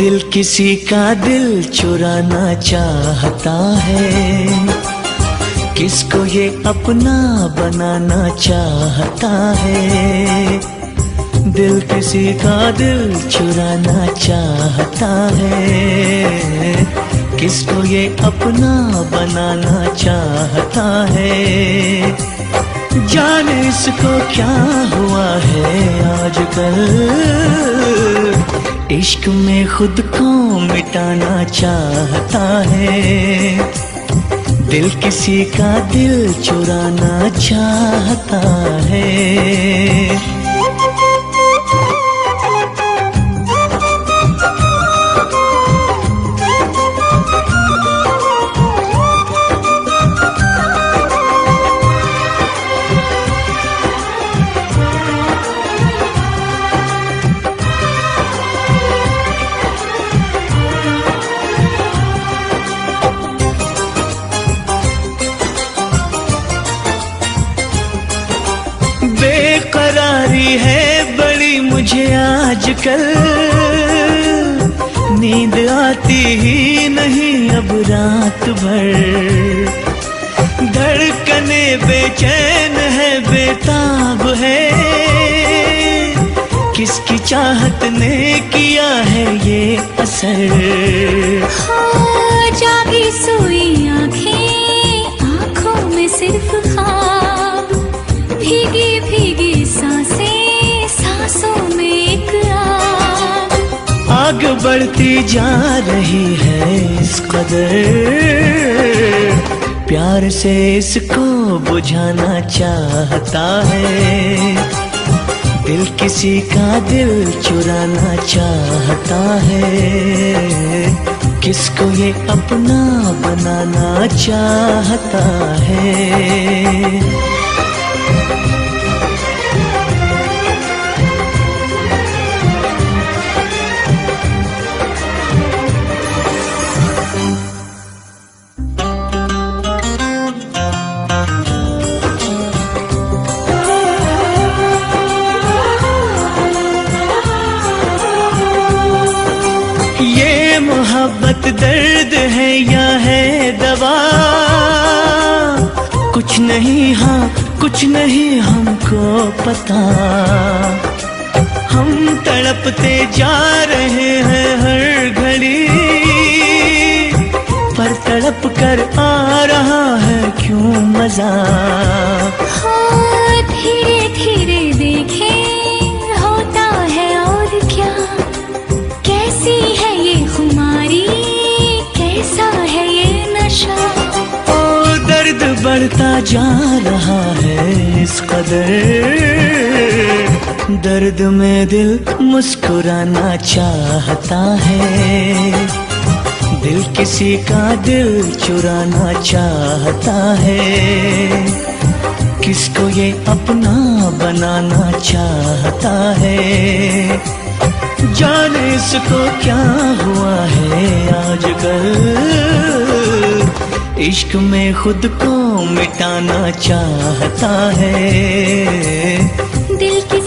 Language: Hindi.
दिल किसी का दिल चुराना चाहता है, किसको ये अपना बनाना चाहता है। दिल किसी का दिल चुराना चाहता है, किसको ये अपना बनाना चाहता है। जाने इसको क्या हुआ है आजकल, इश्क में खुद को मिटाना चाहता है। दिल किसी का दिल चुराना चाहता है। बेकरारी है बड़ी मुझे आजकल, नींद आती ही नहीं अब रात भर। धड़कने बेचैन है बेताब है, किसकी चाहत ने किया है ये असर। हाँ, जागी सोई आंखें, आंखों में सिर्फ ख्वाब, भीगी भीगी सांसें, सांसों में एक आग बढ़ती जा रही है इस कदर, प्यार से इसको बुझाना चाहता है। दिल किसी का दिल चुराना चाहता है, किसको ये अपना बनाना चाहता है। मोहब्बत दर्द है या है दवा, कुछ नहीं हाँ कुछ नहीं हमको पता। हम तड़पते जा रहे हैं हर घड़ी, पर तड़प कर आ रहा है क्यों मजा। हाँ, धीरे धीरे देखें होता है और क्या, कैसी है ये खुमारी, कैसा है ये नशा। ओ दर्द बढ़ता जा रहा है इस कदर, दर्द में दिल मुस्कुराना चाहता है। दिल किसी का दिल चुराना चाहता है, किसको ये अपना बनाना चाहता है। जाने इसको क्या हुआ है आजकल, इश्क में खुद को मिटाना चाहता है। दिल की